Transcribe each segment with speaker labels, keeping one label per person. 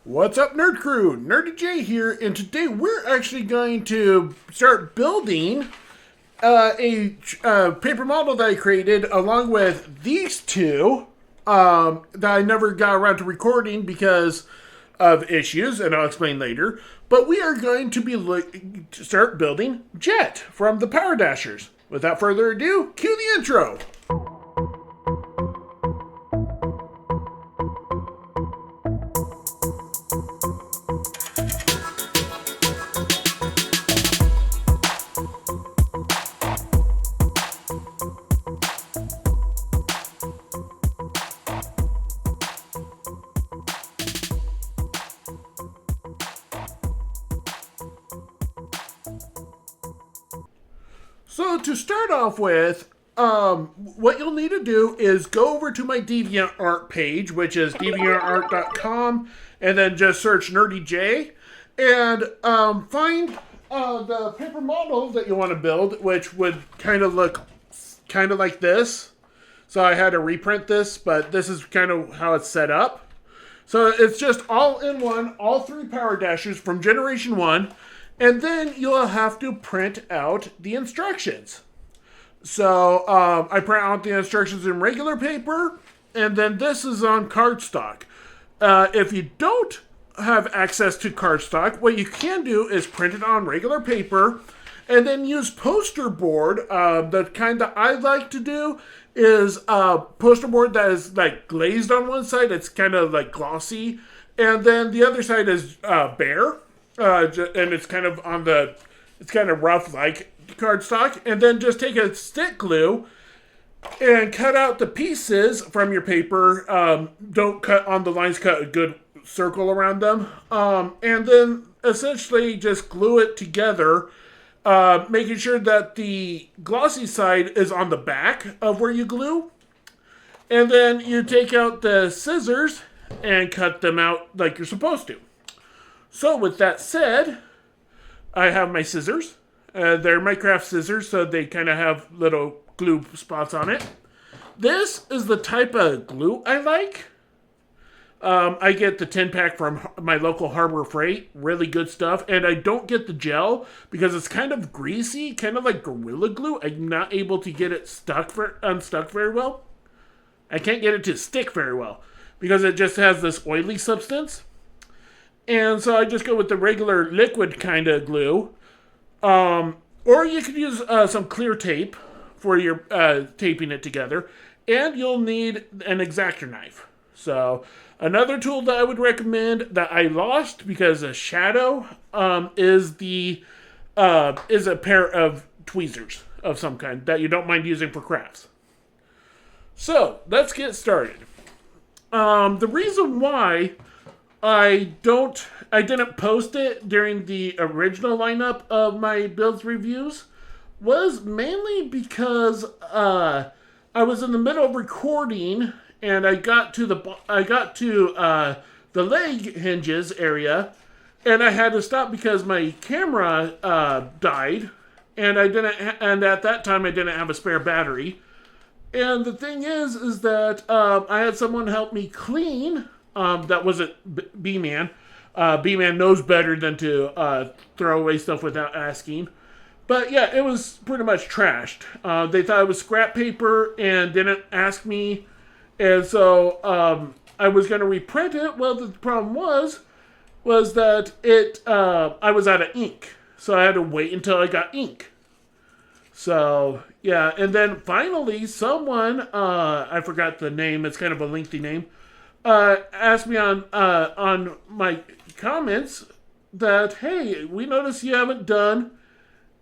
Speaker 1: What's up, Nerd Crew? Nurdie J here, and today we're actually going to start building a paper model that I created along with these two that I never got around to recording because of issues, and I'll explain later. But we are going to be start building Jet from the Powerdashers. Without further ado, cue the intro. So to start off with, what you'll need to do is go over to my DeviantArt page, which is deviantart.com, and then just search Nurdie J, and find the paper model that you want to build, which would kind of look kind of like this. So I had to reprint this, but this is kind of how it's set up. So it's just all in one, all three Powerdashers from Generation 1. And then you'll have to print out the instructions. So I print out the instructions in regular paper, and then this is on cardstock. If you don't have access to cardstock, what you can do is print it on regular paper, and then use poster board. The kind that I like to do is poster board that is like glazed on one side. It's kind of like glossy, and then the other side is bare. And it's kind of it's kind of rough like cardstock, and then just take a stick glue and cut out the pieces from your paper. Don't cut on the lines, cut a good circle around them, and then essentially just glue it together, making sure that the glossy side is on the back of where you glue, and then you take out the scissors and cut them out like you're supposed to. So with that said, I have my scissors. They're my craft scissors, so they kind of have little glue spots on it. This is the type of glue I like. I get the 10-pack from my local Harbor Freight. Really good stuff. And I don't get the gel because it's kind of greasy, kind of like Gorilla Glue. I'm not able to get it unstuck very well. I can't get it to stick very well because it just has this oily substance. And so I just go with the regular liquid kind of glue. Or you could use some clear tape for your taping it together. And you'll need an X-Acto knife. So another tool that I would recommend that I lost because of shadow is a pair of tweezers of some kind that you don't mind using for crafts. So let's get started. The reason why I didn't post it during the original lineup of my builds reviews was mainly because I was in the middle of recording and I got to the leg hinges area, and I had to stop because my camera died, and at that time I didn't have a spare battery. And the thing is that I had someone help me clean. That wasn't B-Man. B-Man knows better than to throw away stuff without asking. But yeah, it was pretty much trashed. They thought it was scrap paper and didn't ask me. And so I was going to reprint it. Well, the problem was that I was out of ink. So I had to wait until I got ink. So yeah, and then finally someone, I forgot the name, it's kind of a lengthy name, asked me on my comments that, hey, we noticed you haven't done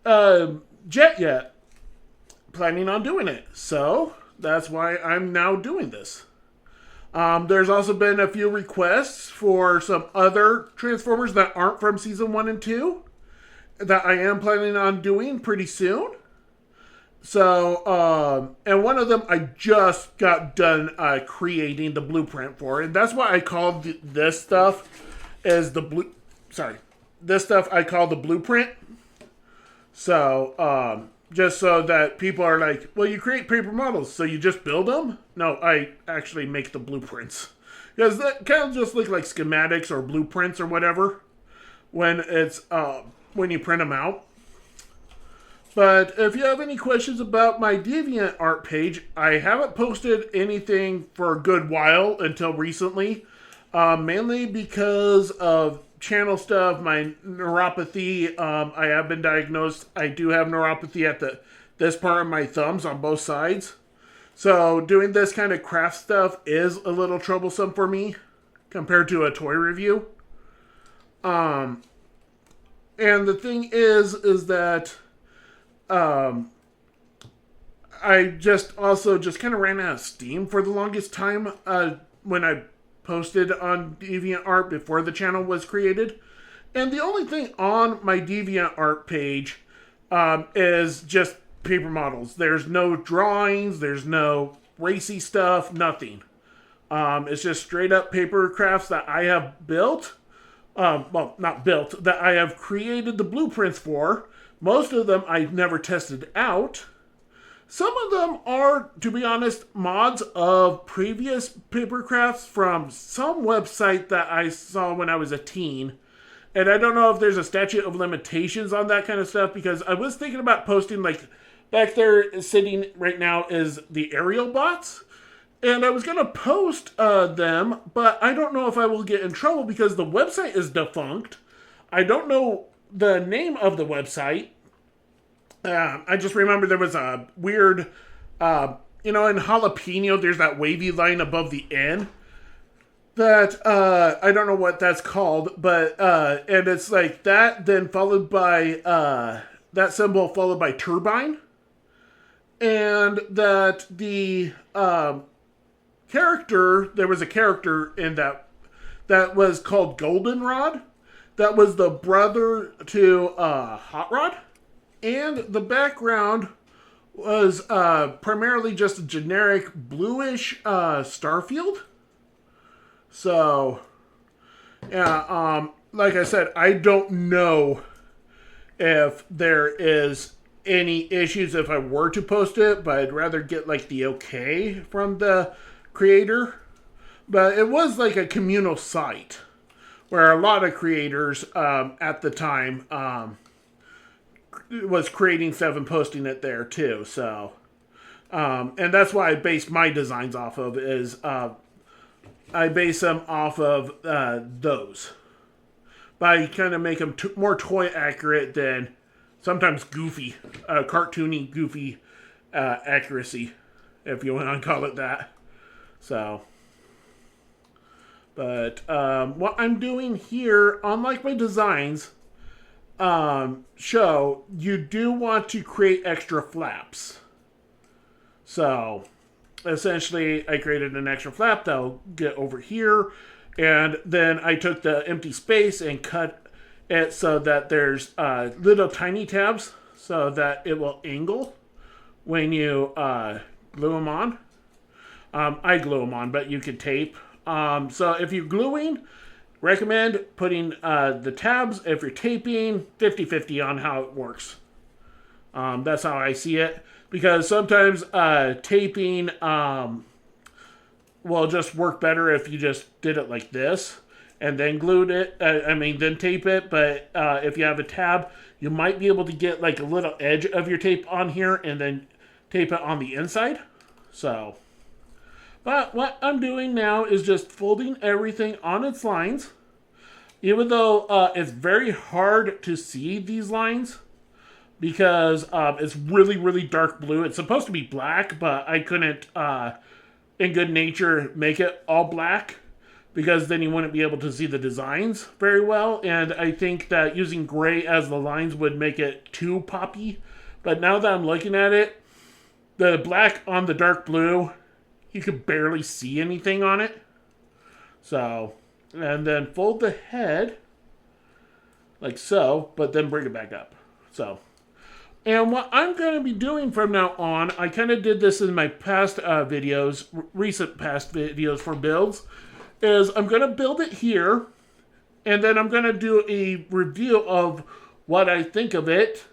Speaker 1: Jet yet. Planning on doing it. So that's why I'm now doing this. There's also been a few requests for some other Transformers that aren't from Season 1 and 2 that I am planning on doing pretty soon. So, and one of them I just got done creating the blueprint for, and that's why I called this stuff this stuff I call the blueprint. So, just so that people are like, well, you create paper models, so you just build them? No, I actually make the blueprints. Because that kind of just look like schematics or blueprints or whatever when it's when you print them out. But if you have any questions about my DeviantArt page, I haven't posted anything for a good while until recently. Mainly because of channel stuff, my neuropathy. I have been diagnosed. I do have neuropathy at this part of my thumbs on both sides. So doing this kind of craft stuff is a little troublesome for me compared to a toy review. And the thing is that I just kind of ran out of steam for the longest time when I posted on DeviantArt before the channel was created. And the only thing on my DeviantArt page is just paper models. There's no drawings, there's no racy stuff, nothing. It's just straight up paper crafts that I have built. Well, not built, that I have created the blueprints for. Most of them I've never tested out. Some of them are, to be honest, mods of previous papercrafts from some website that I saw when I was a teen. And I don't know if there's a statute of limitations on that kind of stuff, because I was thinking about posting, like, back there sitting right now is the aerial bots. And I was going to post them, but I don't know if I will get in trouble because the website is defunct. I don't know the name of the website. I just remember there was a weird, in jalapeno, there's that wavy line above the N. That, I don't know what that's called, but, and it's like that, then followed by, that symbol followed by turbine. And that the, character, there was a character in that was called Goldenrod. That was the brother to, Hot Rod. And the background was primarily just a generic bluish starfield. So, yeah, like I said, I don't know if there is any issues if I were to post it, but I'd rather get like the okay from the creator. But it was like a communal site where a lot of creators at the time was creating stuff and posting it there too. So, and that's why I based my designs off of is I base them off of those. But I kind of make them more toy accurate than sometimes goofy, cartoony goofy accuracy, if you want to call it that. So, but what I'm doing here, unlike my designs, show, you do want to create extra flaps. So, essentially, I created an extra flap that'll get over here, and then I took the empty space and cut it so that there's little tiny tabs so that it will angle when you glue them on. I glue them on, but you can tape. So if you're gluing, recommend putting the tabs. If you're taping, 50-50 on how it works. That's how I see it. Because sometimes taping will just work better if you just did it like this and then glued it. Then tape it. But if you have a tab, you might be able to get like a little edge of your tape on here and then tape it on the inside. So, but what I'm doing now is just folding everything on its lines. Even though it's very hard to see these lines because it's really, really dark blue. It's supposed to be black, but I couldn't, in good nature, make it all black because then you wouldn't be able to see the designs very well. And I think that using gray as the lines would make it too poppy. But now that I'm looking at it, the black on the dark blue, you could barely see anything on it. So, and then fold the head like so, but then bring it back up. So, and what I'm going to be doing from now on, I kind of did this in my past videos, recent past videos for builds, is I'm going to build it here, and then I'm going to do a review of what I think of it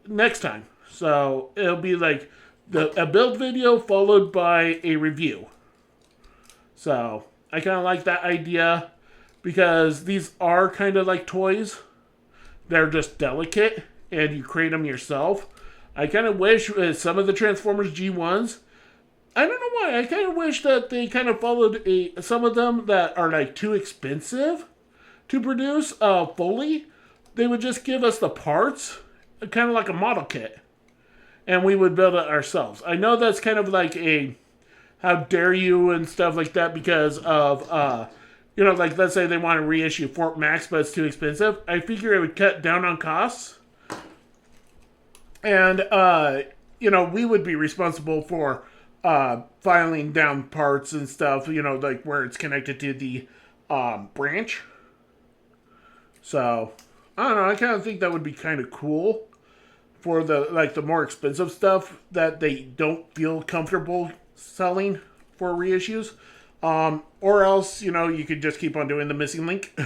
Speaker 1: next time. So it'll be like a build video followed by a review. So I kind of like that idea because these are kind of like toys. They're just delicate and you create them yourself. I kind of wish some of the Transformers G1s, I don't know why, I kind of wish that they kind of followed some of them that are like too expensive to produce fully. They would just give us the parts, kind of like a model kit, and we would build it ourselves. I know that's kind of like a how dare you and stuff like that because of, like let's say they want to reissue Fort Max, but it's too expensive. I figure it would cut down on costs. And, we would be responsible for filing down parts and stuff, like where it's connected to the branch. So, I don't know, I kind of think that would be kind of cool for the more expensive stuff that they don't feel comfortable selling for reissues. Or else, you could just keep on doing the missing link.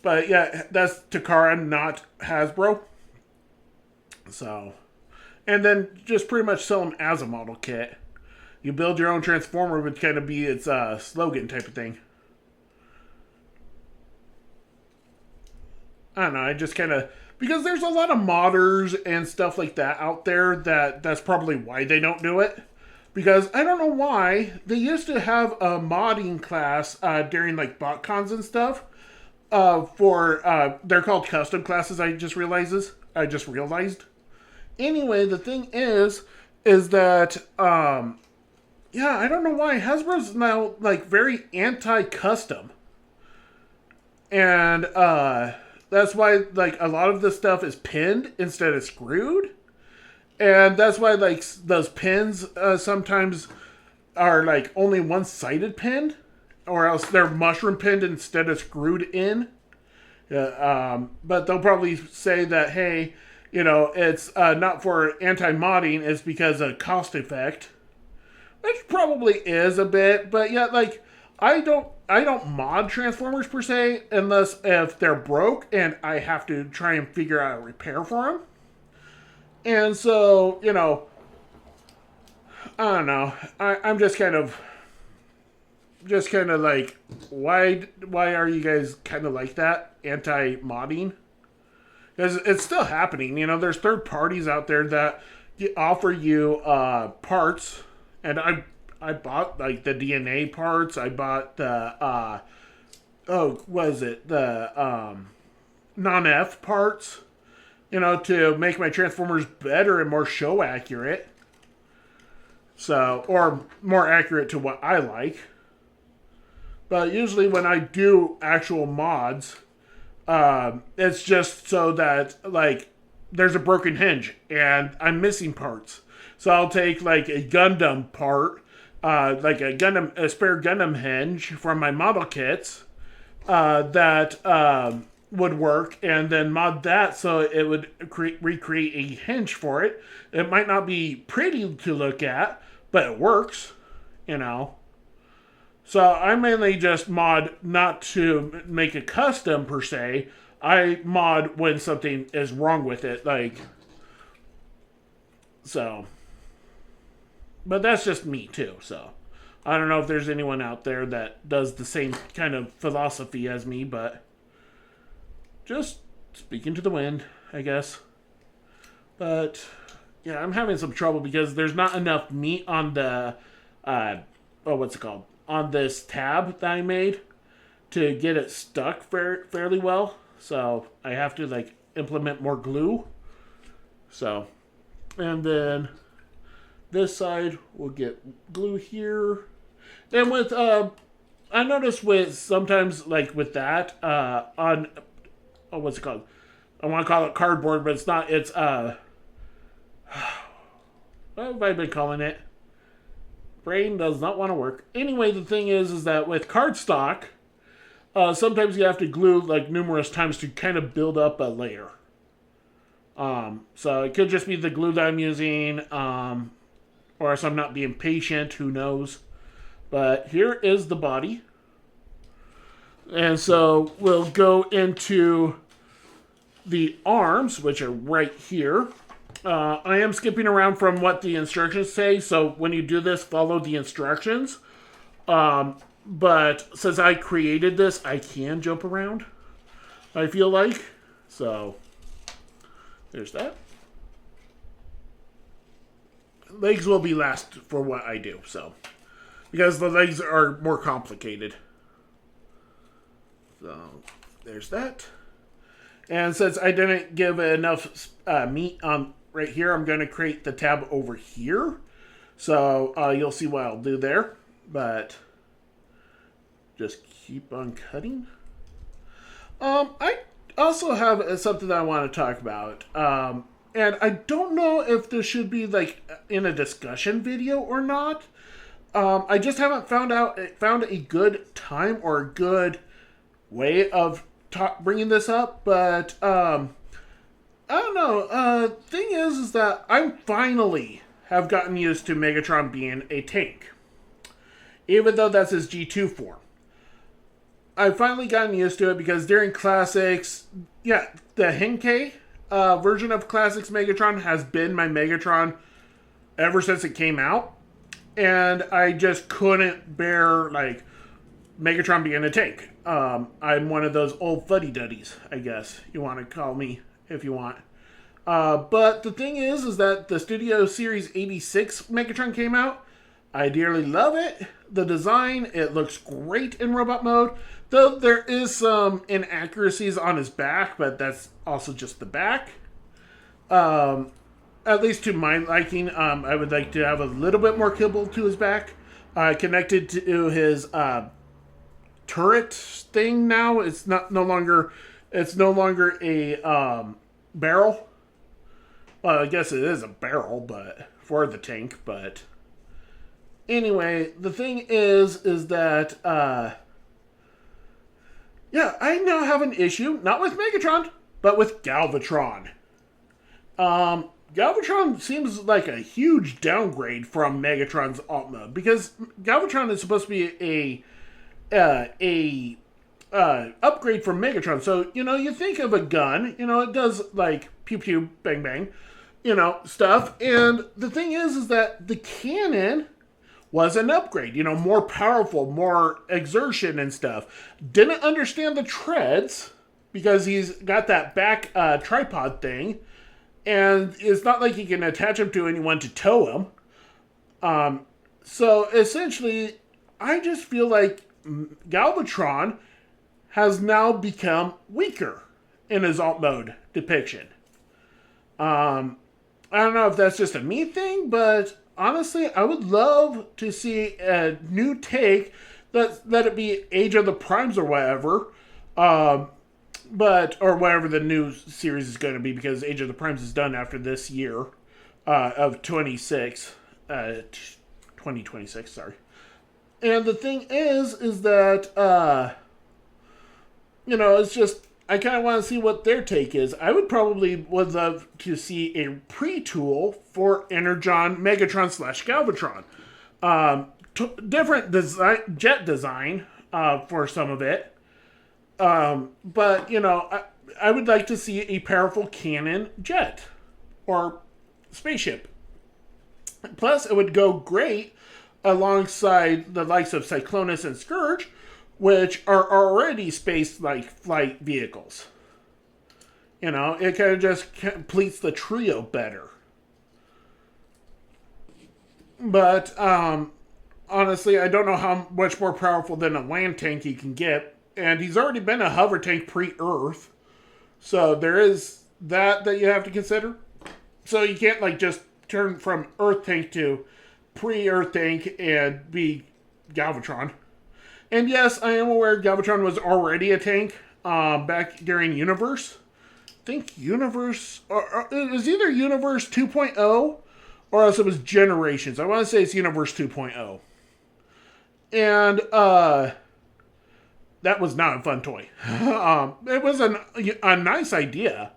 Speaker 1: But yeah, that's Takara, not Hasbro. So, and then just pretty much sell them as a model kit. You build your own Transformer would kind of be its slogan type of thing. I don't know, I just kind of, because there's a lot of modders and stuff like that out there that's probably why they don't do it. Because I don't know why, they used to have a modding class during like BotCons and stuff. They're called custom classes, I just realized. Anyway, the thing is that, I don't know why. Hasbro's now, like, very anti-custom. And, that's why, like, a lot of this stuff is pinned instead of screwed. And that's why, like, those pins, sometimes are, like, only one-sided pinned. Or else they're mushroom pinned instead of screwed in. But they'll probably say that, hey, it's not for anti-modding, it's because of cost effect. Which probably is a bit, but yeah, like, I don't mod Transformers per se, unless if they're broke and I have to try and figure out a repair for them. And so, I don't know, I'm just kind of like, why are you guys kind of like that, anti-modding? Because it's still happening. There's third parties out there that offer you parts. And I bought, like, the DNA parts. I bought the, the non-F parts, to make my Transformers better and more show accurate. So, or more accurate to what I like. But usually when I do actual mods, it's just so that, like, there's a broken hinge and I'm missing parts. So I'll take, like, a Gundam part, like a spare Gundam hinge from my model kits, that would work, and then mod that so it would recreate a hinge for it. It might not be pretty to look at, but it works, So I mainly just mod not to make a custom per se. I mod when something is wrong with it, like, so. But that's just me too, so. I don't know if there's anyone out there that does the same kind of philosophy as me, but just speaking to the wind, I guess. But yeah, I'm having some trouble because there's not enough meat on the, what's it called? On this tab that I made to get it stuck fairly well. So I have to, like, implement more glue. So, and then this side will get glue here. And with, I noticed with sometimes, like, with that, on, what's it called? I want to call it cardboard, but it's not. It's, what have I been calling it? Brain does not want to work. Anyway, the thing is that with cardstock, sometimes you have to glue, like, numerous times to kind of build up a layer. So it could just be the glue that I'm using, or else I'm not being patient, who knows. But here is the body. And so we'll go into the arms, which are right here. I am skipping around from what the instructions say, so when you do this, follow the instructions. But since I created this, I can jump around, I feel like. So, there's that. Legs will be last for what I do, so. Because the legs are more complicated. So, there's that. And since I didn't give enough meat on right here, I'm going to create the tab over here. So, you'll see what I'll do there. But, just keep on cutting. I also have something that I want to talk about. And I don't know if this should be like in a discussion video or not. I just haven't found a good time or a good way of bringing this up. But I don't know. Thing is that I finally have gotten used to Megatron being a tank, even though that's his G2 form. I've finally gotten used to it because during Classics, yeah, the Henkei version of Classics Megatron has been my Megatron ever since it came out. And I just couldn't bear, like, Megatron being a tank. I'm one of those old fuddy-duddies, I guess you want to call me if you want. But the thing is that the Studio Series 86 Megatron came out. I dearly love it. The design, it looks great in robot mode. Though there is some inaccuracies on his back, but that's also just the back. At least to my liking, I would like to have a little bit more kibble to his back. Connected to his turret thing now. It's no longer a barrel. Well, I guess it is a barrel, but for the tank. But anyway, the thing is that yeah, I now have an issue, not with Megatron, but with Galvatron. Galvatron seems like a huge downgrade from Megatron's alt mode, because Galvatron is supposed to be a upgrade from Megatron. So, you think of a gun, it does like pew pew bang bang, stuff. And the thing is that the cannon was an upgrade, more powerful, more exertion and stuff. Didn't understand the treads because he's got that back tripod thing, and it's not like he can attach him to anyone to tow him. So essentially, I just feel like Galvatron has now become weaker in his alt mode depiction. I don't know if that's just a me thing, but honestly, I would love to see a new take. Let it be Age of the Primes or whatever. Or whatever the new series is going to be, because Age of the Primes is done after this year of 2026, sorry. And the thing is that, it's just, I kind of want to see what their take is. I would love to see a pre-tool for Energon Megatron / Galvatron. Different jet design for some of it. But, I would like to see a powerful cannon jet or spaceship. Plus, it would go great alongside the likes of Cyclonus and Scourge, which are already space-like flight vehicles. It kind of just completes the trio better. But, honestly, I don't know how much more powerful than a land tank he can get. And he's already been a hover tank pre-Earth. So there is that you have to consider. So you can't, just turn from Earth tank to pre-Earth tank and be Galvatron. And yes, I am aware Galvatron was already a tank back during Universe. I think Universe... it was either Universe 2.0 or else it was Generations. I want to say it's Universe 2.0. And, that was not a fun toy. It was a nice idea,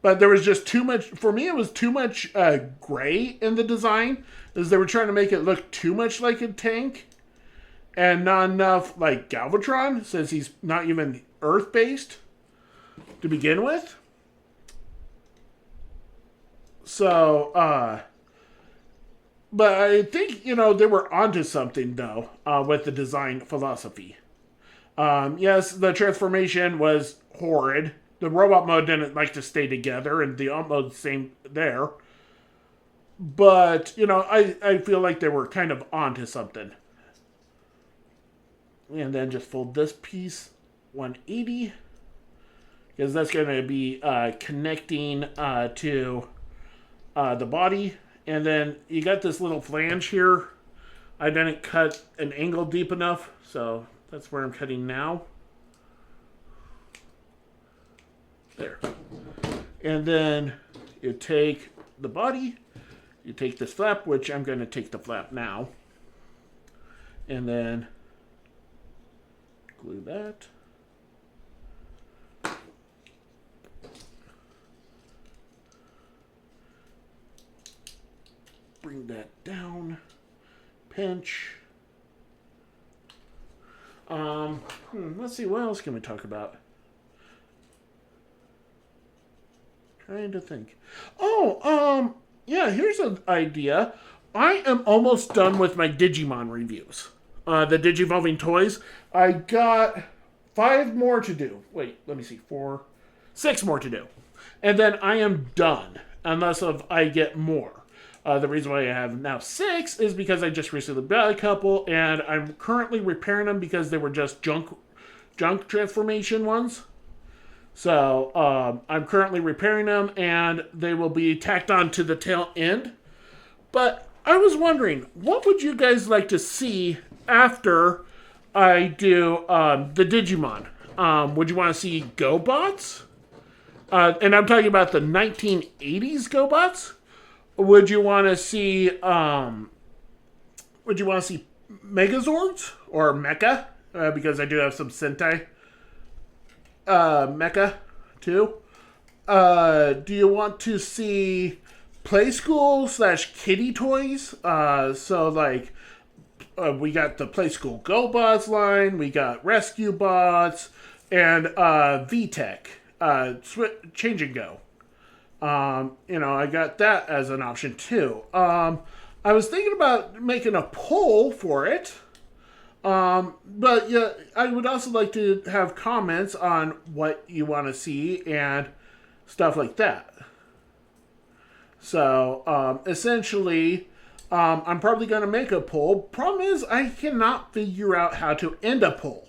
Speaker 1: but there was just too much... For me, it was too much gray in the design, as they were trying to make it look too much like a tank, and not enough like Galvatron, since he's not even Earth-based to begin with. So, But I think, they were onto something, though, with the design philosophy. Yes, the transformation was horrid. The robot mode didn't like to stay together, and the ump mode same there. But, I feel like they were kind of onto something. And then just fold this piece 180. Because that's going to be connecting to the body. And then you got this little flange here. I didn't cut an angle deep enough, so that's where I'm cutting now. There. And then you take the body, you take this flap, which I'm going to take the flap now. And then glue that. Bring that down. Pinch. Let's see, what else can we talk about? Trying to think. Yeah, here's an idea. I am almost done with my Digimon reviews. The Digivolving toys. I got 5 more to do. Wait, let me see. 6 more to do. And then I am done. Unless I get more. The reason why I have now 6 is because I just recently bought a couple, and I'm currently repairing them because they were just junk transformation ones. So I'm currently repairing them, and they will be tacked on to the tail end. But I was wondering, what would you guys like to see after I do the Digimon? Would you want to see GoBots? And I'm talking about the 1980s GoBots. Would you want to see Megazords or Mecha? Because I do have some Sentai Mecha too. Do you want to see Play School / Kitty Toys? So like we got the Play School GoBots line, we got Rescue Bots, and VTech Change and Go. I got that as an option too. I was thinking about making a poll for it. But yeah, I would also like to have comments on what you want to see and stuff like that. So, essentially, I'm probably going to make a poll. Problem is, I cannot figure out how to end a poll.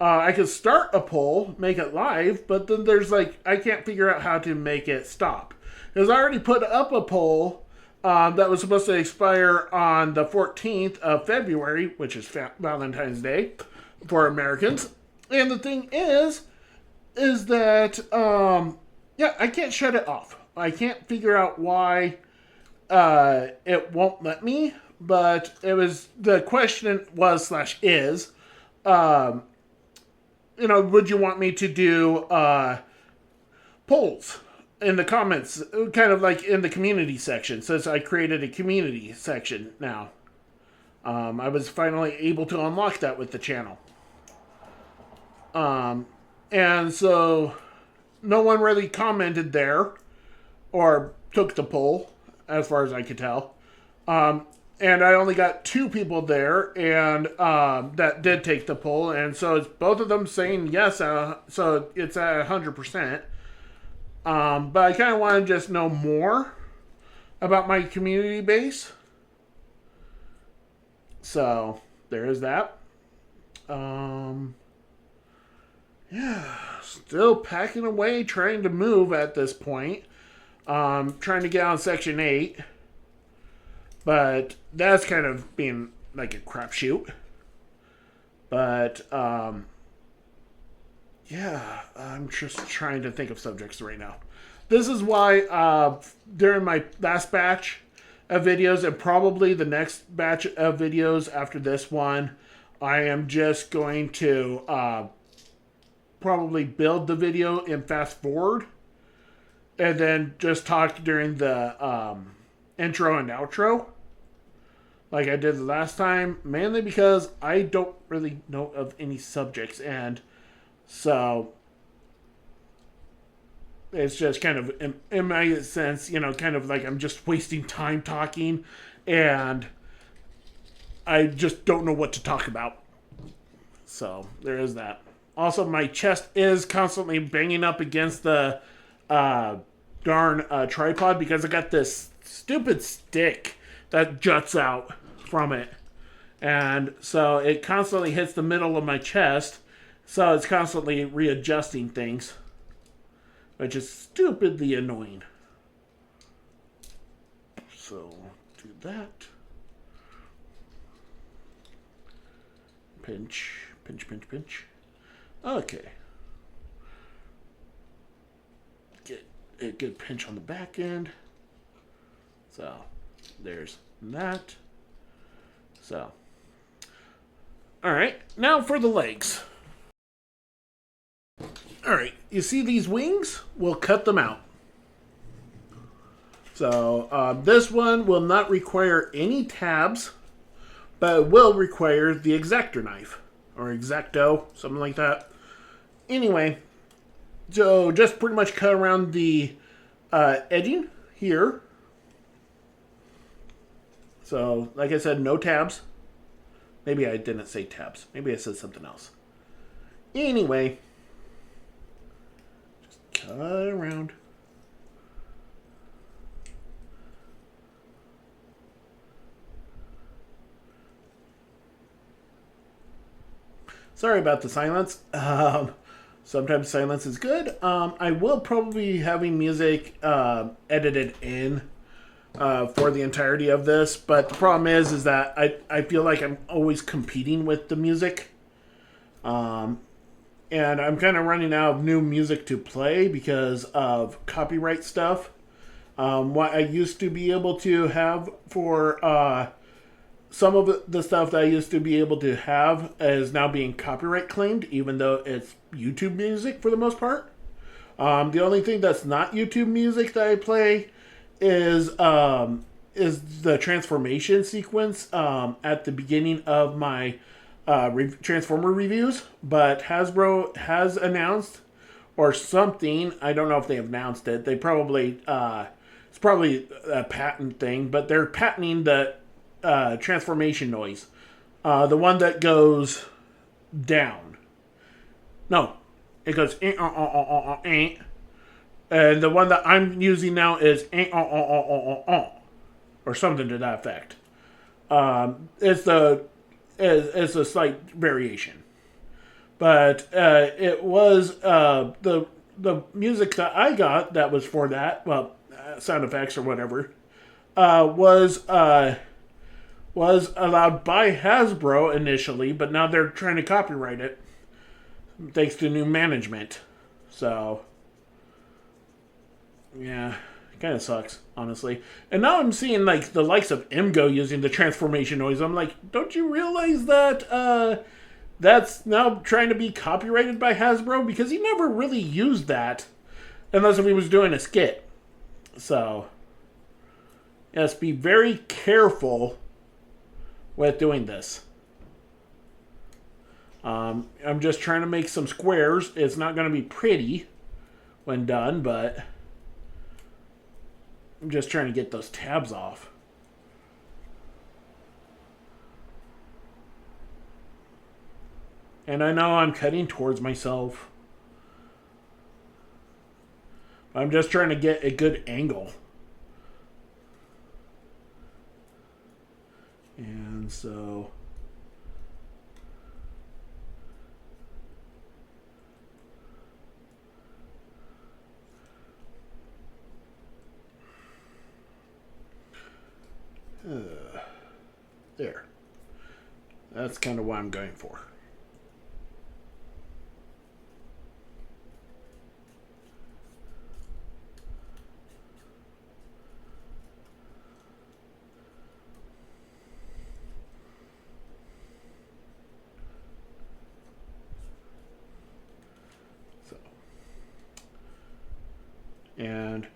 Speaker 1: I could start a poll, make it live, but then there's I can't figure out how to make it stop. Because I already put up a poll that was supposed to expire on the 14th of February, which is Valentine's Day for Americans. And the thing is that, I can't shut it off. I can't figure out why it won't let me, but the question was / is, would you want me to do polls in the comments, kind of like in the community section, since I created a community section now. I was finally able to unlock that with the channel. And so no one really commented there or took the poll, as far as I could tell. And I only got 2 people there, and that did take the poll, and so it's both of them saying yes, so it's at 100%. But I kind of want to just know more about my community base. So, there is that. Still packing away, trying to move at this point. Trying to get on Section 8. But that's kind of being like a crapshoot. But, I'm just trying to think of subjects right now. This is why, during my last batch of videos, and probably the next batch of videos after this one, I am just going to, probably build the video in fast forward. And then just talk during the, intro and outro, like I did the last time, mainly because I don't really know of any subjects, and so it's just kind of, in my sense, kind of like I'm just wasting time talking and I just don't know what to talk about. So there is that. Also, my chest is constantly banging up against the darn tripod because I got this stupid stick that juts out from it. And so it constantly hits the middle of my chest. So it's constantly readjusting things, which is stupidly annoying. So do that. Pinch, pinch, pinch, pinch. Okay. Get a good pinch on the back end. So there's that. So, all right, now for the legs. All right, you see these wings? We'll cut them out. So this one will not require any tabs, but it will require the X-Acto knife or X-Acto, something like that. Anyway, so just pretty much cut around the edging here. So, like I said, no tabs. Maybe I didn't say tabs. Maybe I said something else. Anyway, just cut around. Sorry about the silence. Sometimes silence is good. I will probably be having music edited in for the entirety of this, but the problem is that I feel like I'm always competing with the music. And I'm kind of running out of new music to play because of copyright stuff. What I used to be able to have for some of the stuff that I used to be able to have is now being copyright claimed, even though it's YouTube music for the most part. The only thing that's not YouTube music that I play is the transformation sequence at the beginning of my Transformer reviews. But Hasbro has announced, or something, I don't know if they announced it, they probably, it's probably a patent thing, but they're patenting the transformation noise. The one that goes down. No, it goes and the one that I'm using now is or something to that effect. It's a slight variation, but it was the music that I got that was for that. Well, sound effects or whatever was allowed by Hasbro initially, but now they're trying to copyright it thanks to new management. So, yeah, it kind of sucks, honestly. And now I'm seeing like the likes of Imgo using the transformation noise. I'm like, don't you realize that that's now trying to be copyrighted by Hasbro? Because he never really used that unless if he was doing a skit. So, yes, be very careful with doing this. I'm just trying to make some squares. It's not going to be pretty when done, but I'm just trying to get those tabs off. And I know I'm cutting towards myself. I'm just trying to get a good angle. And so there. That's kind of what I'm going for. And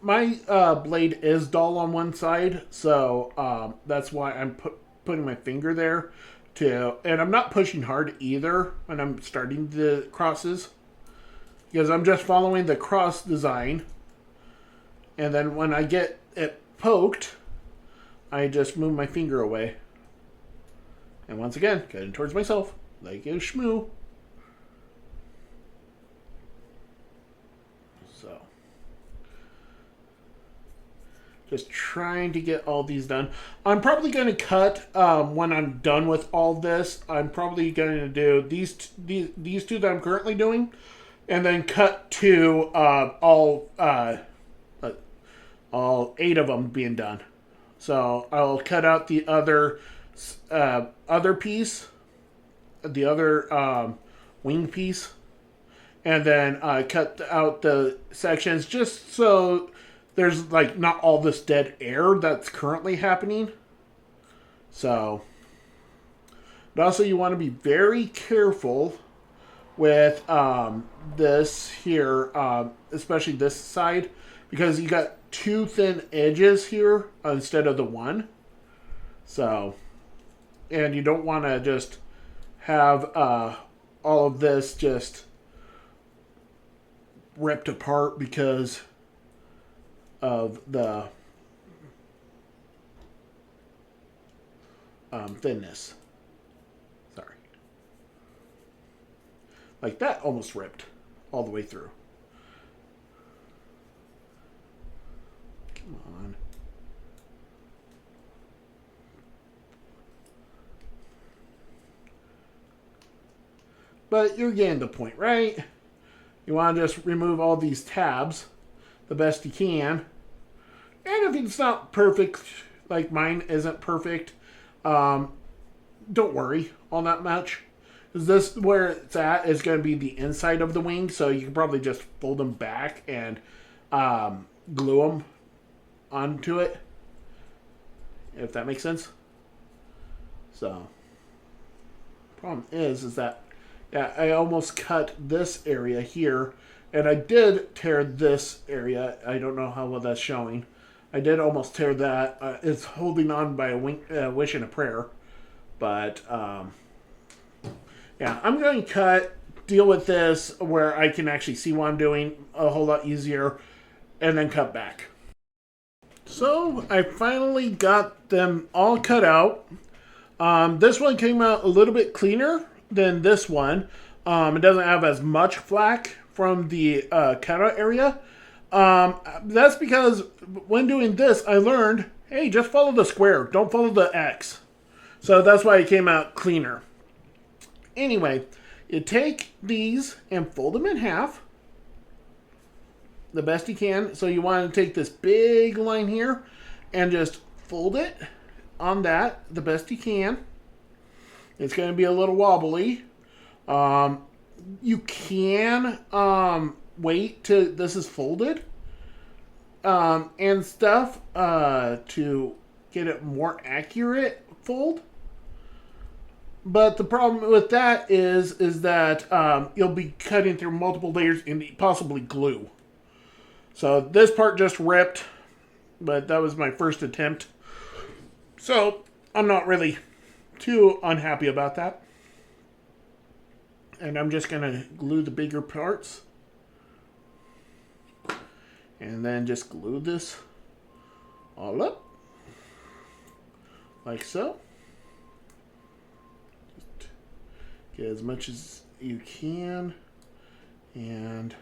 Speaker 1: my blade is dull on one side, so that's why I'm putting my finger there and I'm not pushing hard either when I'm starting the crosses, because I'm just following the cross design, and then when I get it poked, I just moved my finger away. And once again, getting towards myself, like a shmoo. So, just trying to get all these done. I'm probably going to cut when I'm done with all this. I'm probably going to do these two that I'm currently doing, and then cut to all 8 of them being done. So I'll cut out the other piece, the other wing piece, and then cut out the sections just so there's like not all this dead air that's currently happening. So, but also you want to be very careful with this here, especially this side, because you got 2 thin edges here instead of the 1. So, and you don't want to just have all of this just ripped apart because of the thinness. Sorry. Like that almost ripped all the way through. Come on. But you're getting the point, right? You want to just remove all these tabs the best you can. And if it's not perfect, like mine isn't perfect, don't worry all that much. This where it's at is going to be the inside of the wing, so you can probably just fold them back and glue them onto it, if that makes sense. So, problem is that I almost cut this area here, and I did tear this area. I don't know how well that's showing. I did almost tear that. It's holding on by a wish and a prayer, but yeah, I'm going to deal with this where I can actually see what I'm doing a whole lot easier, and then cut back. So I finally got them all cut out. This one came out a little bit cleaner than this one. It doesn't have as much flack from the cutout area. That's because when doing this, I learned, hey, just follow the square. Don't follow the X. So that's why it came out cleaner. Anyway, you take these and fold them in half the best you can. So you want to take this big line here and just fold it on that the best you can. It's going to be a little wobbly. You can wait till this is folded and stuff to get it more accurate fold. But the problem with that is that you'll be cutting through multiple layers and possibly glue. So this part just ripped, but that was my first attempt. So I'm not really too unhappy about that. And I'm just going to glue the bigger parts. And then just glue this all up. Like so. Just get as much as you can. And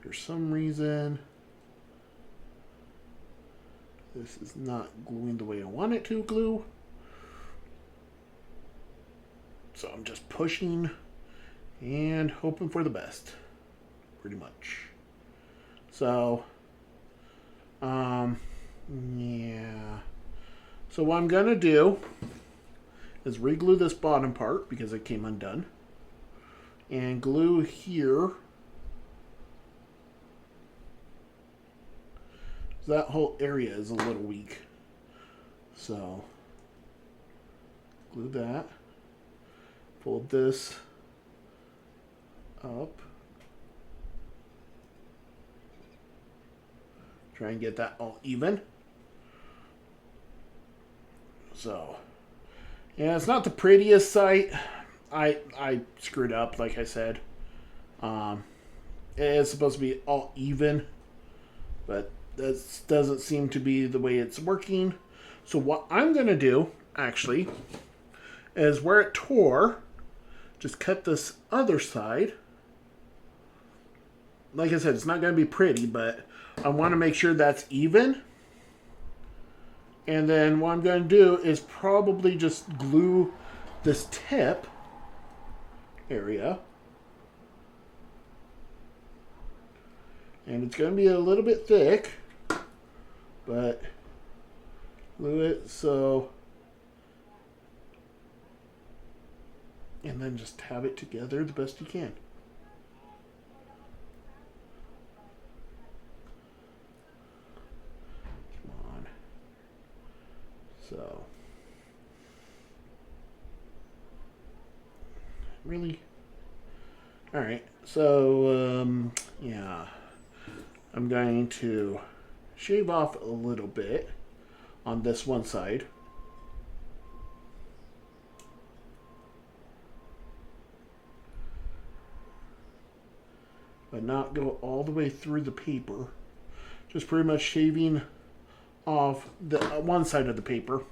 Speaker 1: for some reason, this is not gluing the way I want it to glue. So I'm just pushing and hoping for the best, pretty much. So, yeah. So what I'm gonna do is re-glue this bottom part because it came undone, and glue here. That whole area is a little weak. So, glue that. Fold this up. Try and get that all even. So, yeah, it's not the prettiest sight. I screwed up, like I said. It is supposed to be all even, but that doesn't seem to be the way it's working. So what I'm going to do, actually, is where it tore, just cut this other side. Like I said, it's not going to be pretty, but I want to make sure that's even. And then what I'm going to do is probably just glue this tip area. And it's going to be a little bit thick, but glue it so, and then just have it together the best you can. Come on. So, really? All right. So, yeah. I'm going to shave off a little bit on this one side. But not go all the way through the paper. Just pretty much shaving off the one side of the paper.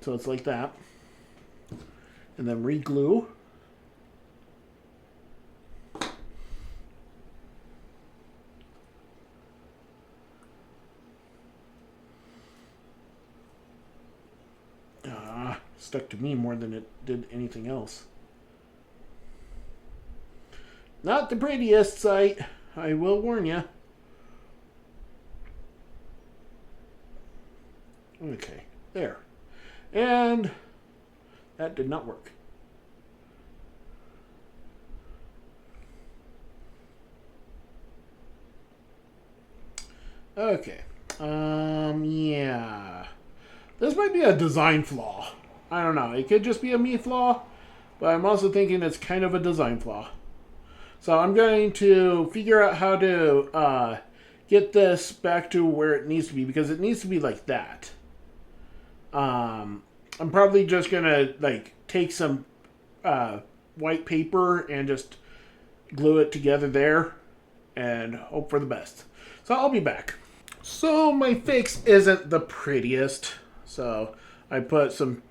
Speaker 1: So it's like that. And then re-glue. Stuck to me more than it did anything else. Not the prettiest sight, I will warn you. Okay, there. And that did not work. Okay. Yeah. This might be a design flaw. I don't know. It could just be a me flaw, but I'm also thinking it's kind of a design flaw. So I'm going to figure out how to get this back to where it needs to be, because it needs to be like that. I'm probably just going to like take some white paper and just glue it together there and hope for the best. So I'll be back. So my fix isn't the prettiest. So I put some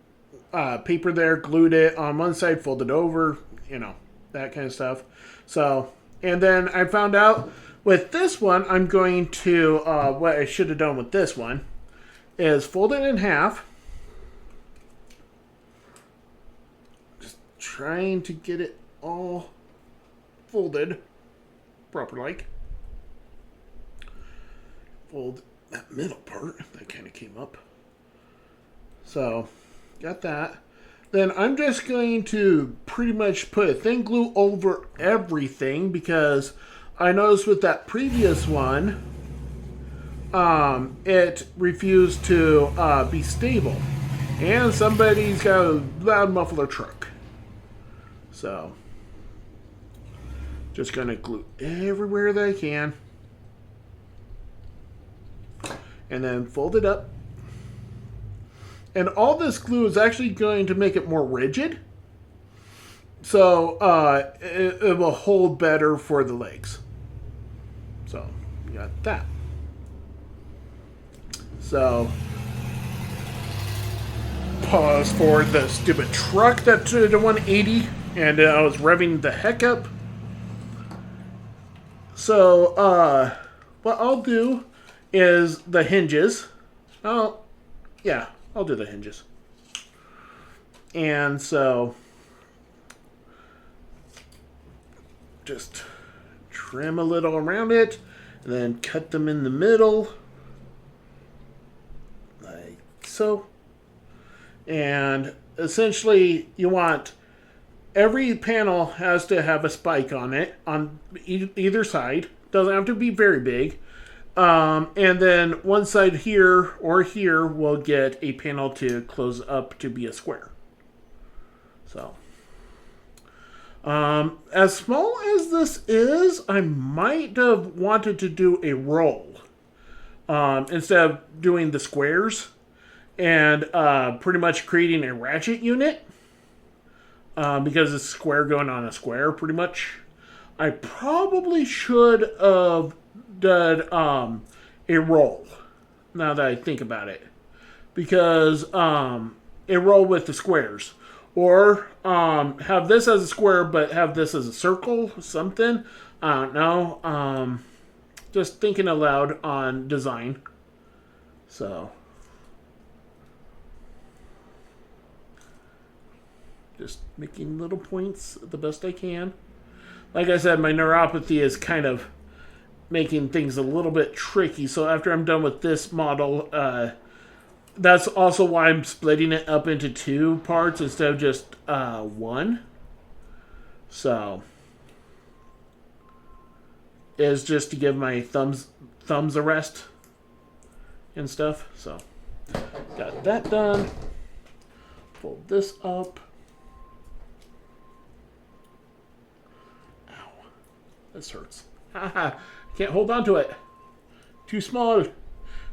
Speaker 1: paper there, glued it on one side, folded over, you know, that kind of stuff. So, and then I found out with this one, I'm going to, what I should have done with this one is fold it in half. Just trying to get it all folded proper like. Fold that middle part, that kind of came up. So, got that. Then I'm just going to pretty much put a thin glue over everything, because I noticed with that previous one, it refused to be stable. And somebody's got a loud muffler truck. So, just going to glue everywhere that I can. And then fold it up. And all this glue is actually going to make it more rigid. So it will hold better for the legs. So you got that. So pause for the stupid truck that did a 180. And I was revving the heck up. So what I'll do is the hinges. Oh, yeah. I'll do the hinges. And so, just trim a little around it, and then cut them in the middle, like so. And essentially, you want, every panel has to have a spike on it, on either side. Doesn't have to be very big. And then one side here or here will get a panel to close up to be a square. So, as small as this is, I might have wanted to do a roll instead of doing the squares, and pretty much creating a ratchet unit, because it's square going on a square pretty much. I probably should have done a roll, now that I think about it. because it roll with the squares. Or have this as a square, but have this as a circle, something. I don't know. Just thinking aloud on design. So, just making little points the best I can. Like I said, my neuropathy is kind of making things a little bit tricky. So after I'm done with this model, that's also why I'm splitting it up into 2 parts instead of just 1. So, is just to give my thumbs a rest and stuff. So, got that done. Fold this up. Ow. This hurts. Haha. Can't hold on to it. Too small.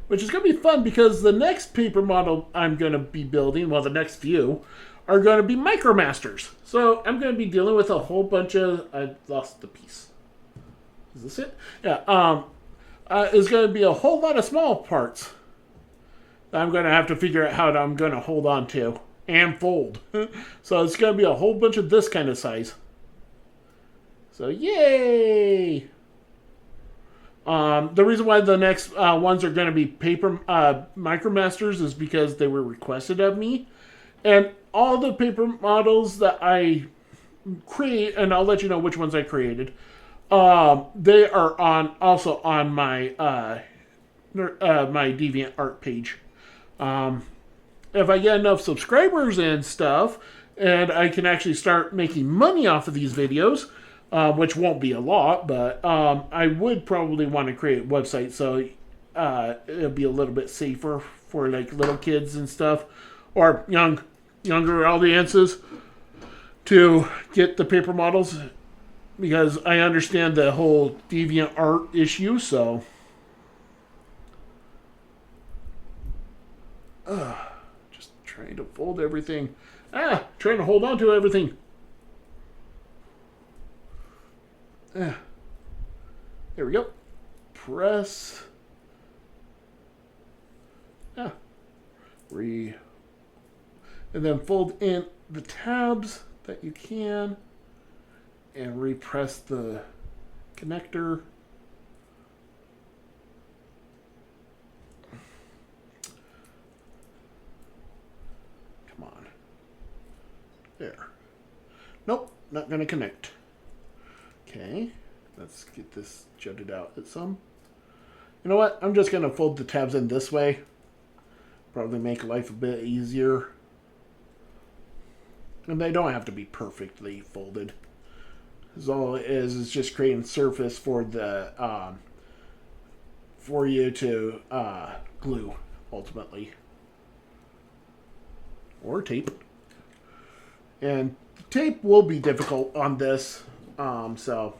Speaker 1: Which is going to be fun because the next paper model I'm going to be building, well, the next few, are going to be Micromasters. So I'm going to be dealing with a whole bunch of... I lost the piece. Is this it? Yeah. It's going to be a whole lot of small parts that I'm going to have to figure out how I'm going to hold on to and fold. So it's going to be a whole bunch of this kind of size. So yay! The reason why the next ones are going to be paper Micromasters is because they were requested of me. And all the paper models that I create, and I'll let you know which ones I created, they are also on my my DeviantArt page. If I get enough subscribers and stuff, and I can actually start making money off of these videos, which won't be a lot, but I would probably want to create a website so it'll be a little bit safer for like little kids and stuff, or younger audiences to get the paper models, because I understand the whole DeviantArt issue. So just trying to fold everything. Trying to hold on to everything. There we go. Press. And then fold in the tabs that you can. And repress the connector. Come on. There. Nope, not going to connect. Okay, let's get this jutted out at some. You know what? I'm just going to fold the tabs in this way. Probably make life a bit easier. And they don't have to be perfectly folded. Because all it is just creating surface for the for you to glue ultimately, or tape. And tape will be difficult on this. So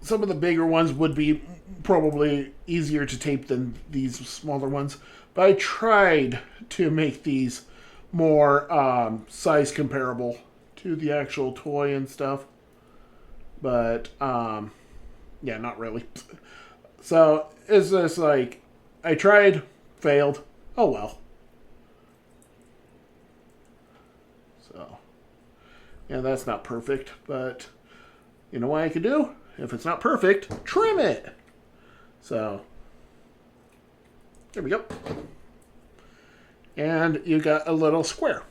Speaker 1: some of the bigger ones would be probably easier to tape than these smaller ones. But I tried to make these more size comparable to the actual toy and stuff. But, yeah, not really. So it's just like, I tried, failed. Oh well. Yeah, that's not perfect, but you know what I could do? If it's not perfect, trim it. So, there we go. And you got a little square.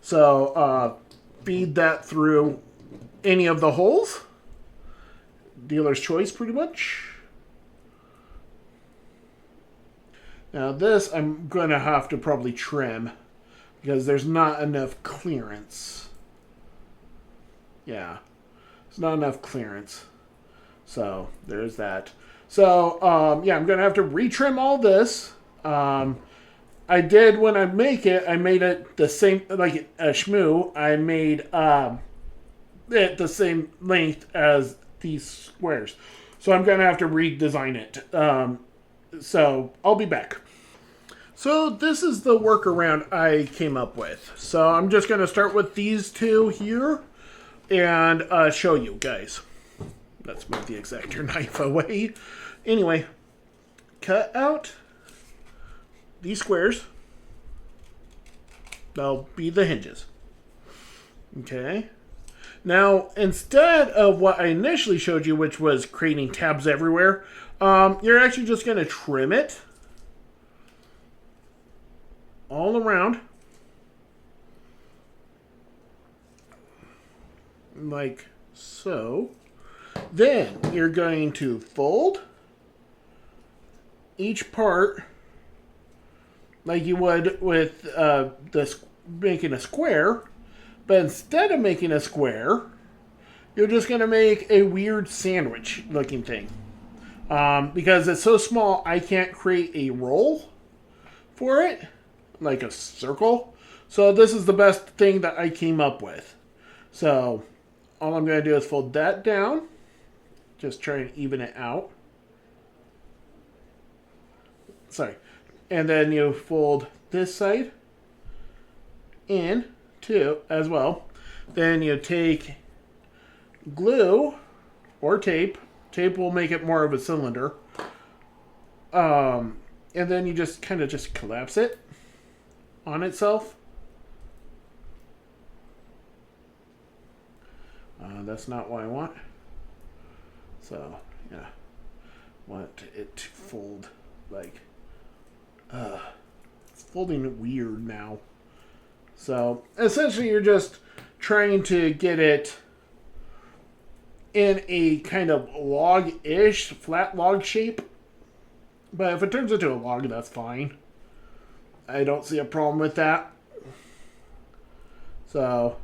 Speaker 1: So, feed that through any of the holes. Dealer's choice, pretty much. Now this, I'm going to have to probably trim because there's not enough clearance. Yeah, it's not enough clearance. So there's that. So yeah, I'm gonna have to retrim all this. I did when I make it. I made it the same like a shmoo. I made it the same length as these squares. So I'm gonna have to redesign it. So I'll be back. So this is the workaround I came up with. So I'm just gonna start with these two here. And show you guys. Let's move the X-Acto knife away. Anyway, cut out these squares. They'll be the hinges. Okay. Now, instead of what I initially showed you, which was creating tabs everywhere, you're actually just going to trim it all around. Like so. Then you're going to fold each part like you would with making a square, but instead of making a square, you're just going to make a weird sandwich looking thing. Because it's so small, I can't create a roll for it, like a circle. So this is the best thing that I came up with. So all I'm going to do is fold that down. Just try and even it out. Sorry. And then you fold this side in too as well. Then you take glue or tape. Tape will make it more of a cylinder. And then you just kind of just collapse it on itself. That's not what I want. So, yeah. Want it to fold like... it's folding weird now. So, essentially you're just trying to get it in a kind of log-ish, flat log shape. But if it turns into a log, that's fine. I don't see a problem with that. So...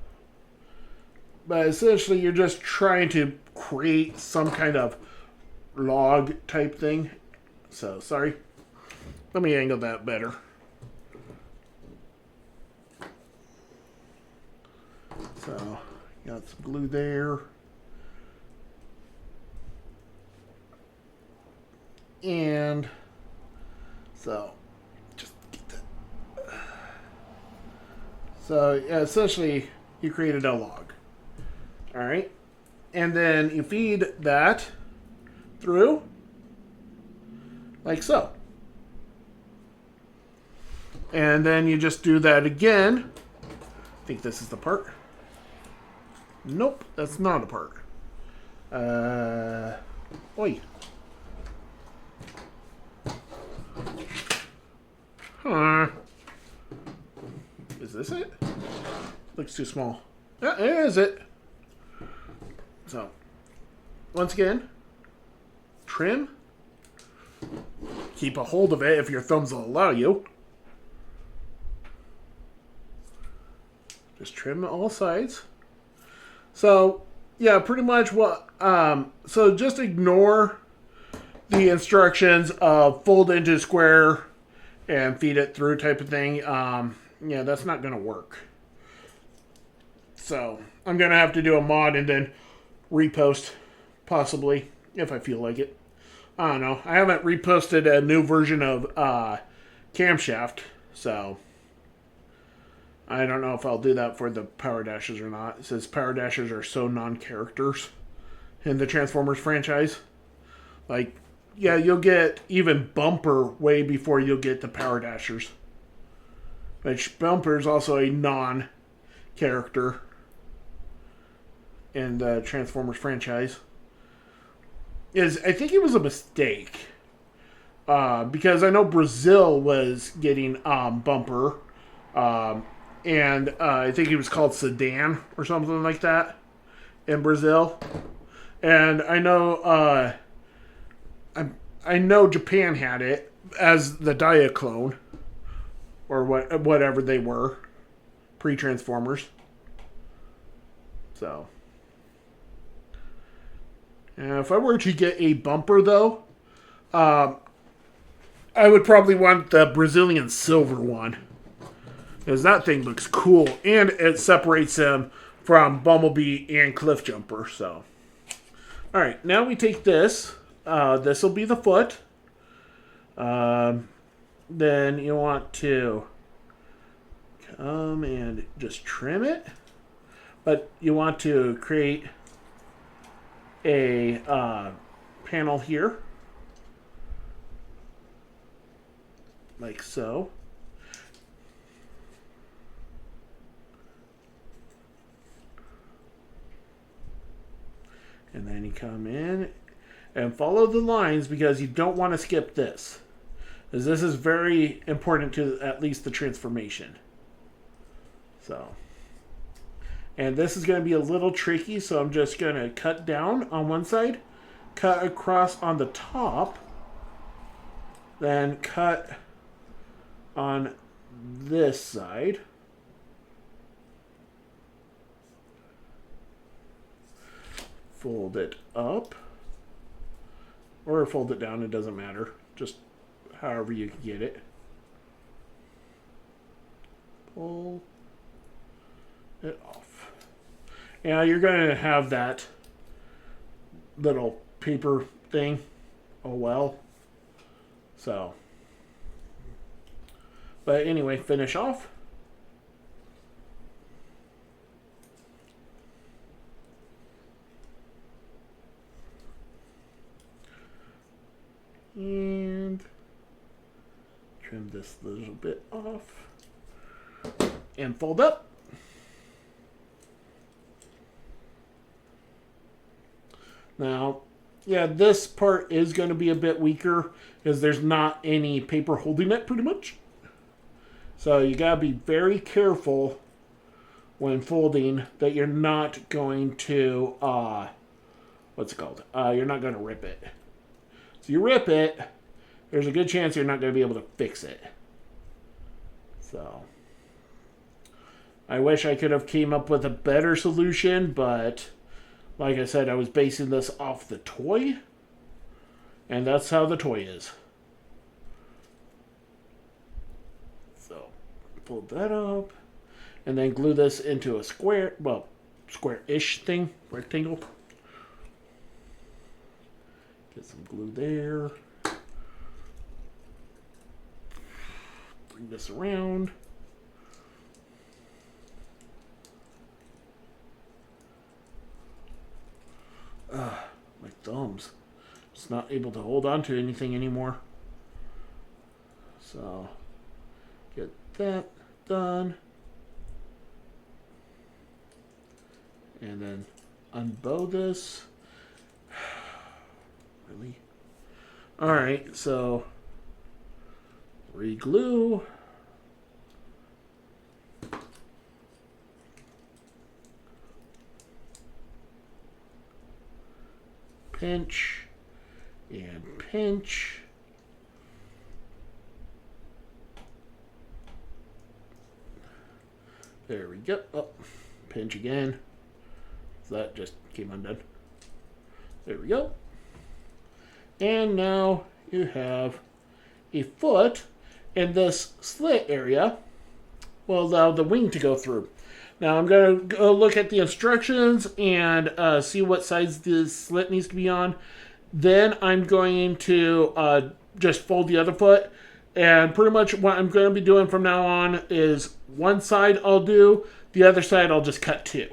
Speaker 1: But essentially, you're just trying to create some kind of log type thing. So, sorry. Let me angle that better. So, got some glue there. And so, just get that. So, yeah, essentially, you created a log. All right, and then you feed that through like so. And then you just do that again. I think this is the part. Nope, that's not a part. Oi. Huh. Is this it? Looks too small. Yeah, it is it. So, once again, trim. Keep a hold of it if your thumbs will allow you. Just trim all sides. So, yeah, pretty much what... so just ignore the instructions of fold into square and feed it through type of thing. Yeah, that's not going to work. So, I'm going to have to do a mod and then repost, possibly, if I feel like it. I don't know. I haven't reposted a new version of Camshaft, so I don't know if I'll do that for the Powerdashers or not. It says Powerdashers are so non-characters in the Transformers franchise. Like, yeah, you'll get even Bumper way before you'll get the Powerdashers. Which Bumper is also a non-character in the Transformers franchise. I think it was a mistake. Because I know Brazil was getting Bumper. And I think he was called Sedan or something like that in Brazil. And I know I know Japan had it as the Diaclone. Or whatever they were. Pre-Transformers. So... if I were to get a Bumper, though, I would probably want the Brazilian silver one. Because that thing looks cool, and it separates him from Bumblebee and Cliffjumper, so. Alright, now we take this. This will be the foot. Then you want to come and just trim it. But you want to create a panel here. like so. And then you come in and follow the lines because you don't want to skip this. Because this is very important to at least the transformation. So, and this is going to be a little tricky, so I'm just going to cut down on one side, cut across on the top, then cut on this side. Fold it up, or fold it down, it doesn't matter. Just however you can get it. Pull it off. Now you're going to have that little paper thing. Oh well. So. But anyway, finish off. And trim this little bit off. And fold up. Now, yeah, this part is going to be a bit weaker because there's not any paper holding it pretty much. So you got to be very careful when folding that you're not going to, what's it called? You're not going to rip it. So you rip it, there's a good chance you're not going to be able to fix it. So I wish I could have came up with a better solution, but like I said, I was basing this off the toy, and that's how the toy is. So fold that up, and then glue this into a square, well, square-ish thing, rectangle. Get some glue there. Bring this around. My thumbs. Just not able to hold on to anything anymore. So, get that done. And then unbow this. Really? Alright, so re-glue. Pinch and pinch. There we go. Oh, pinch again. So that just came undone. There we go. And now you have a foot in this slit area will allow the wing to go through. Now I'm going to go look at the instructions and see what size this slit needs to be on. Then I'm going to just fold the other foot. And pretty much what I'm going to be doing from now on is one side I'll do, the other side I'll just cut two.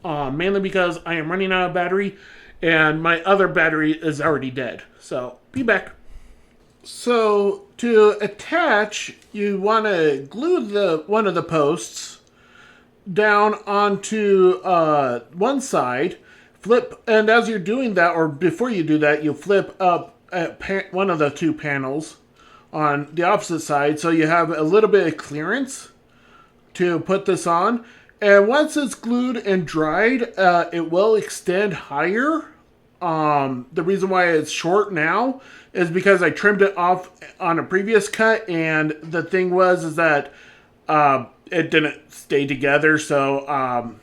Speaker 1: Mainly because I am running out of battery and my other battery is already dead. So, be back. So, to attach, you want to glue one of the posts down onto one side, flip, and as you're doing that, or before you do that, you flip up at one of the two panels on the opposite side, so you have a little bit of clearance to put this on. And once it's glued and dried, it will extend higher. The reason why it's short now is because I trimmed it off on a previous cut, and the thing was that it didn't stay together, so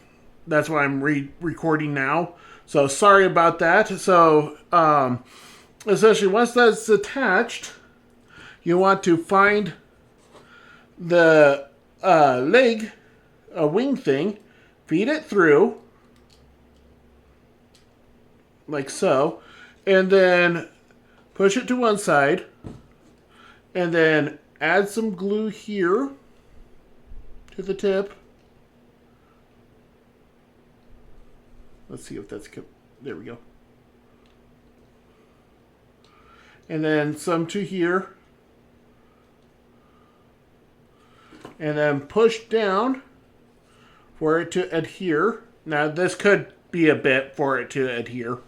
Speaker 1: that's why I'm recording now. So sorry about that. So essentially, once that's attached, you want to find the leg, a wing thing, feed it through, like so, and then push it to one side, and then add some glue here to the tip. Let's see if that's, there we go. And then some to here. and then push down for it to adhere. Now this could be a bit for it to adhere.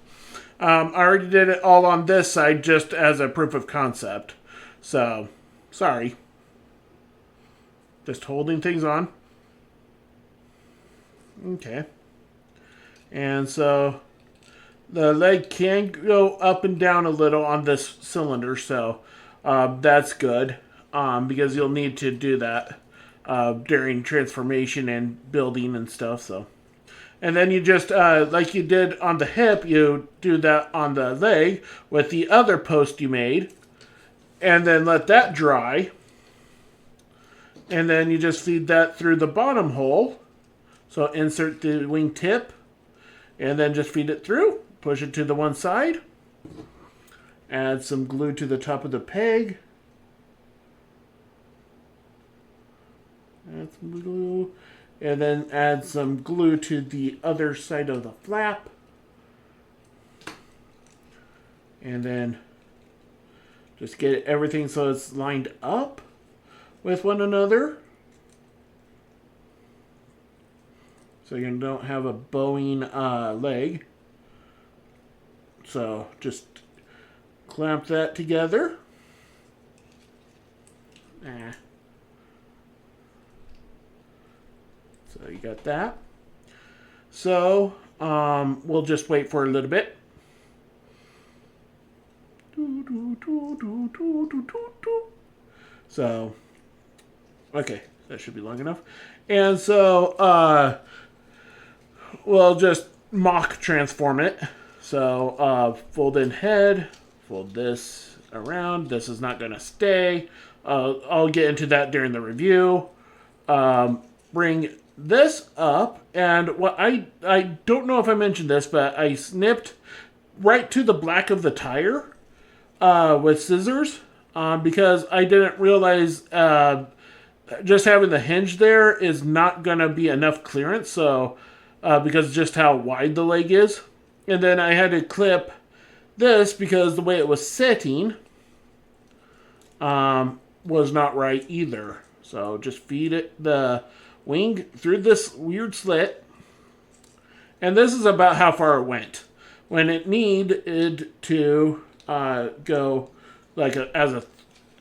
Speaker 1: I already did it all on this side just as a proof of concept. So, sorry. Just holding things on. Okay. And so the leg can go up and down a little on this cylinder, so that's good because you'll need to do that during transformation and building and stuff. So, and then you just like you did on the hip, you do that on the leg with the other post you made, and then let that dry. And then you just feed that through the bottom hole. So insert the wing tip, and then just feed it through. Push it to the one side. Add some glue to the top of the peg. Add some glue. And then add some glue to the other side of the flap. And then just get everything so it's lined up with one another. So you don't have a bowing leg. So just clamp that together. So you got that. So we'll just wait for a little bit. So, okay, that should be long enough. And so we'll just mock transform it. So fold in head, fold this around. This is not going to stay. I'll get into that during the review. Bring this up, and what I don't know if I mentioned this, but I snipped right to the black of the tire with scissors because I didn't realize just having the hinge there is not going to be enough clearance. So because just how wide the leg is, and then I had to clip this because the way it was sitting was not right either. So just feed it the wing through this weird slit, and this is about how far it went when it needed to go like as a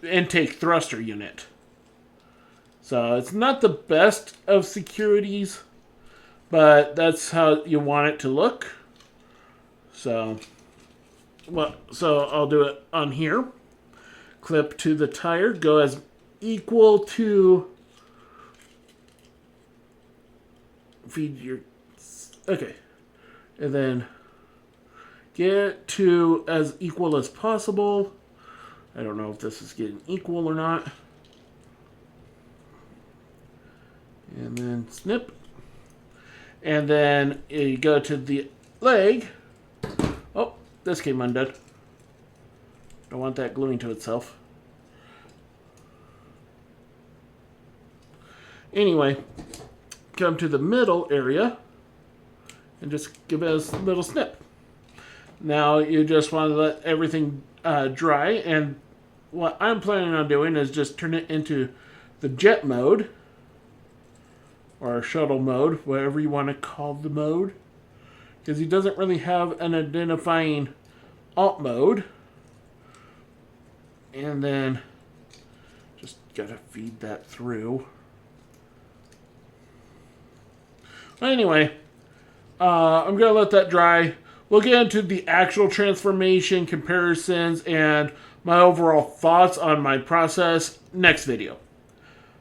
Speaker 1: intake thruster unit. So it's not the best of securities, but that's how you want it to look. So I'll do it on here. Clip to the tire, go as equal to feed your, okay, and then get to as equal as possible. I don't know if this is getting equal or not. And then snip. And then you go to the leg. Oh, this came undone. Don't want that gluing to itself. Anyway, come to the middle area and just give it a little snip. Now you just want to let everything dry, and what I'm planning on doing is just turn it into the jet mode or shuttle mode, whatever you want to call the mode, because he doesn't really have an identifying alt mode. And then just gotta feed that through. Anyway, I'm going to let that dry. We'll get into the actual transformation, comparisons, and my overall thoughts on my process next video.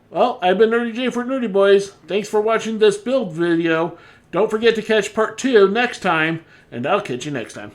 Speaker 1: Well, I've been Nurdie J for Nurdie Boys. Thanks for watching this build video. Don't forget to catch part 2 next time, and I'll catch you next time.